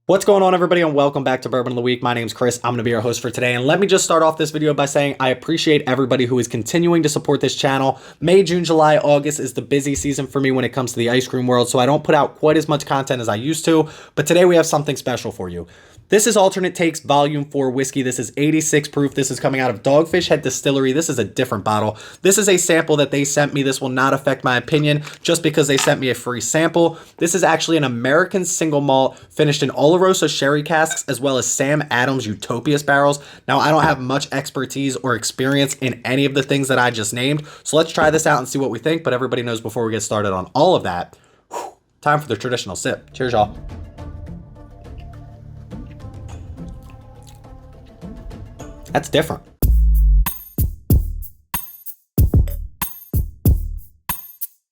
What's going on, everybody, and welcome back to Bourbon of the Week. My name's Chris. I'm going to be your host for today, and let me just start off this video by saying I appreciate everybody who is continuing to support this channel. May, June, July, August is the busy season for me when it comes to the ice cream world, so I don't put out quite as much content as I used to, but today we have something special for you. This is Alternate Takes Volume 4 Whiskey. This is 86 proof. This is coming out of Dogfish Head Distillery. This is a different bottle. This is a sample that they sent me. This will not affect my opinion just because they sent me a free sample. This is actually an American single malt finished in Oloroso sherry casks as well as Sam Adams Utopias barrels. Now, I don't have much expertise or experience in any of the things that I just named, so let's try this out and see what we think. But everybody knows before we get started on all of that, time for the traditional sip. Cheers, y'all. That's different.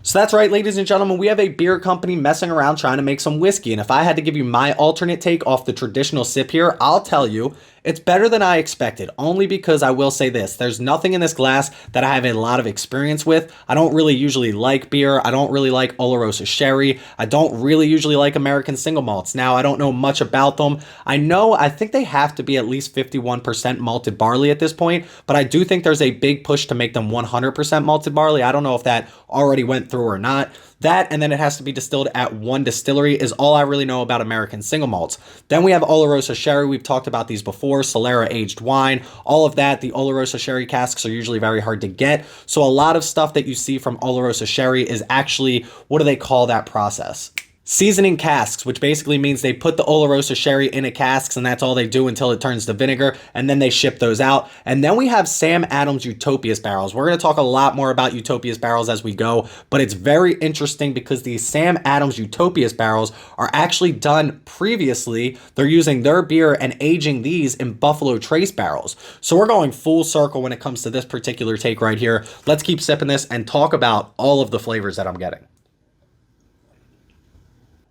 So that's right, ladies and gentlemen, we have a beer company messing around trying to make some whiskey. And if I had to give you my alternate take off the traditional sip here, I'll tell you it's better than I expected, only because I will say this. There's nothing in this glass that I have a lot of experience with. I don't really usually like beer. I don't really like Oloroso sherry. I don't really usually like American single malts. Now, I don't know much about them. I think they have to be at least 51% malted barley at this point, but I do think there's a big push to make them 100% malted barley. I don't know if that already went through or not. That, and then it has to be distilled at one distillery, is all I really know about American single malts. Then we have Oloroso sherry. We've talked about these before. Solera aged wine, all of that. The Oloroso sherry casks are usually very hard to get. So a lot of stuff that you see from Oloroso sherry is actually, what do they call that process? Seasoning casks, which basically means they put the Oloroso sherry in a casks and that's all they do until it turns to vinegar, and then they ship those out. And then we have Sam Adams Utopias barrels. We're going to talk a lot more about Utopias barrels as we go, but it's very interesting because these Sam Adams Utopias barrels are actually done previously. They're using their beer and aging these in Buffalo Trace barrels. So we're going full circle when it comes to this particular take right here. Let's keep sipping this and talk about all of the flavors that I'm getting.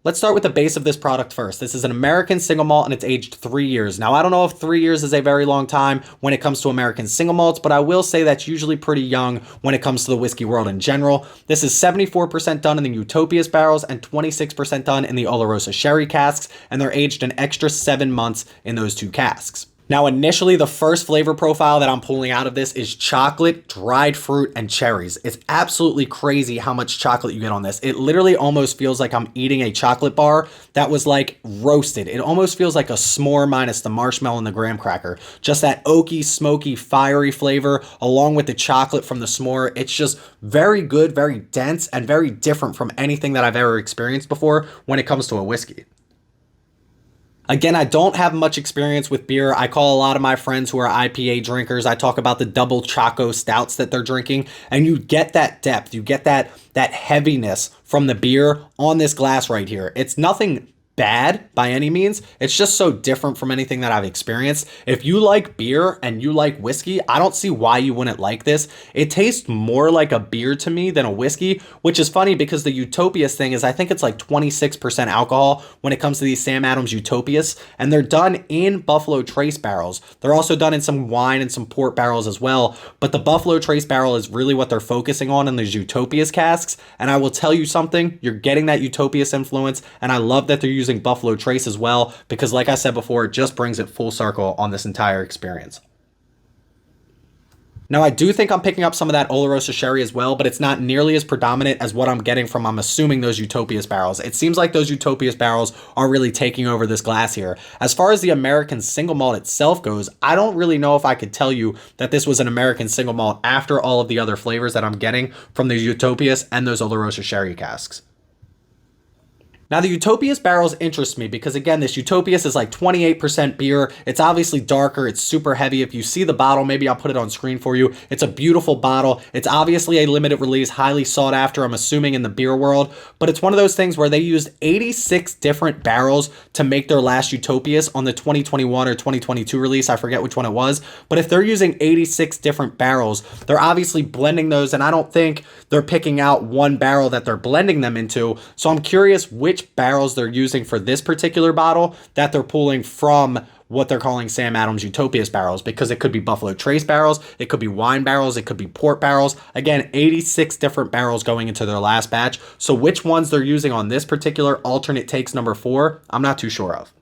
Let's start with the base of this product first. This is an American single malt and it's aged 3 years. Now, I don't know if 3 years is a very long time when it comes to American single malts, but I will say that's usually pretty young when it comes to the whiskey world in general. This is 74% done in the Utopias barrels and 26% done in the Oloroso sherry casks, and they're aged an extra 7 months in those two casks. Now, initially, the first flavor profile that I'm pulling out of this is chocolate, dried fruit, and cherries. It's absolutely crazy how much chocolate you get on this. It literally almost feels like I'm eating a chocolate bar that was like roasted. It almost feels like a s'more minus the marshmallow and the graham cracker. Just that oaky, smoky, fiery flavor along with the chocolate from the s'more. It's just very good, very dense, and very different from anything that I've ever experienced before when it comes to a whiskey. Again, I don't have much experience with beer. I call a lot of my friends who are IPA drinkers. I talk about the double Choco stouts that they're drinking, and you get that depth. You get that heaviness from the beer on this glass right here. It's nothing bad by any means. It's just so different from anything that I've experienced. If you like beer and you like whiskey, I don't see why you wouldn't like this. It tastes more like a beer to me than a whiskey, which is funny because the Utopias thing is, I think it's like 26% alcohol when it comes to these Sam Adams Utopias, and they're done in Buffalo Trace barrels. They're also done in some wine and some port barrels as well, but the Buffalo Trace barrel is really what they're focusing on in these Utopias casks, and I will tell you something, you're getting that Utopias influence, and I love that they're using Buffalo Trace as well, because like I said before, it just brings it full circle on this entire experience. Now, I do think I'm picking up some of that Oloroso sherry as well, but it's not nearly as predominant as what I'm getting from, I'm assuming, those Utopias barrels. It seems like those Utopias barrels are really taking over this glass here. As far as the American single malt itself goes, I don't really know if I could tell you that this was an American single malt after all of the other flavors that I'm getting from the Utopias and those Oloroso sherry casks. Now, the Utopias barrels interest me because, again, this Utopias is like 28% beer. It's obviously darker. It's super heavy. If you see the bottle, maybe I'll put it on screen for you. It's a beautiful bottle. It's obviously a limited release, highly sought after, I'm assuming, in the beer world. But it's one of those things where they used 86 different barrels to make their last Utopias on the 2021 or 2022 release. I forget which one it was. But if they're using 86 different barrels, they're obviously blending those. And I don't think they're picking out one barrel that they're blending them into. So I'm curious which barrels they're using for this particular bottle that they're pulling from what they're calling Sam Adams Utopias barrels, because it could be Buffalo Trace barrels, it could be wine barrels, it could be port barrels. Again, 86 different barrels going into their last batch. So which ones they're using on this particular alternate takes number 4, I'm not too sure of.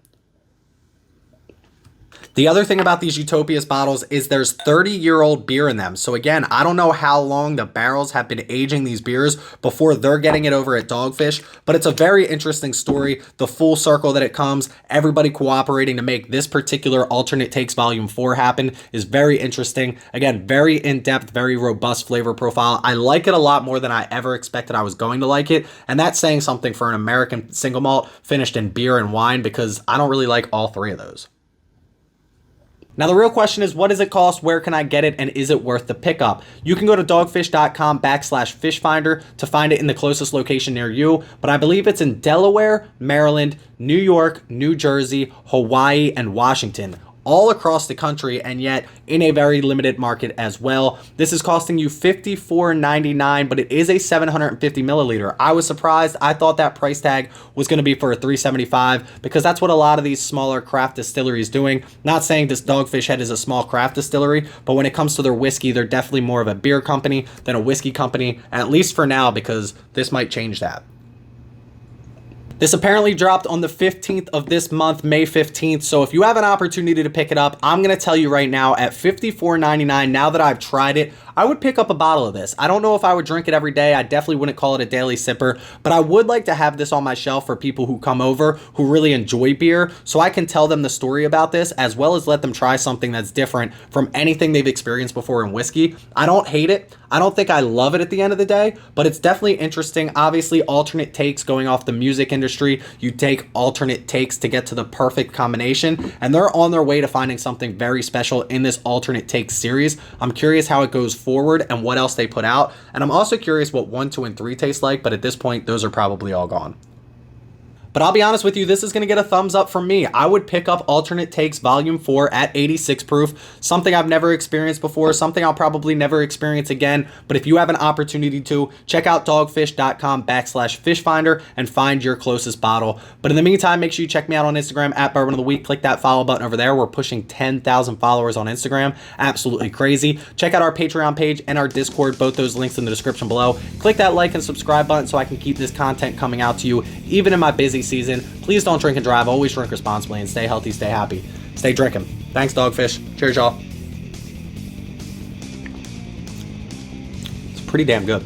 The other thing about these Utopias bottles is there's 30-year-old beer in them. So again, I don't know how long the barrels have been aging these beers before they're getting it over at Dogfish, but it's a very interesting story. The full circle that it comes, everybody cooperating to make this particular alternate takes volume 4 happen is very interesting. Again, very in-depth, very robust flavor profile. I like it a lot more than I ever expected I was going to like it. And that's saying something for an American single malt finished in beer and wine, because I don't really like all three of those. Now, the real question is, what does it cost? Where can I get it? And is it worth the pickup? You can go to dogfish.com/fishfinder to find it in the closest location near you. But I believe it's in Delaware, Maryland, New York, New Jersey, Hawaii, and Washington, all across the country, and yet in a very limited market as well. This is costing you $54.99, but it is a 750 milliliter. I was surprised. I thought that price tag was going to be for a $375, because that's what a lot of these smaller craft distilleries doing. Not saying this Dogfish Head is a small craft distillery, but when it comes to their whiskey, they're definitely more of a beer company than a whiskey company, at least for now, because this might change that. This apparently dropped on the 15th of this month, May 15th. So if you have an opportunity to pick it up, I'm going to tell you right now, at $54.99, now that I've tried it, I would pick up a bottle of this. I don't know if I would drink it every day. I definitely wouldn't call it a daily sipper, but I would like to have this on my shelf for people who come over who really enjoy beer, so I can tell them the story about this, as well as let them try something that's different from anything they've experienced before in whiskey. I don't hate it. I don't think I love it at the end of the day, but it's definitely interesting. Obviously, alternate takes, going off the music industry, you take alternate takes to get to the perfect combination, and they're on their way to finding something very special in this alternate takes series. I'm curious how it goes forward and what else they put out, and I'm also curious what 1, 2, and 3 taste like, but at this point, those are probably all gone. But I'll be honest with you, this is going to get a thumbs up from me. I would pick up Alternate Takes Volume 4 at 86 proof, something I've never experienced before, something I'll probably never experience again. But if you have an opportunity to, check out dogfish.com/fishfinder and find your closest bottle. But in the meantime, make sure you check me out on Instagram at Bourbon of the Week. Click that follow button over there. We're pushing 10,000 followers on Instagram. Absolutely crazy. Check out our Patreon page and our Discord, both those links in the description below. Click that like and subscribe button so I can keep this content coming out to you, even in my busy season. Please don't drink and drive. Always drink responsibly, and stay healthy, stay happy, stay drinking. Thanks, Dogfish. Cheers, y'all. It's pretty damn good.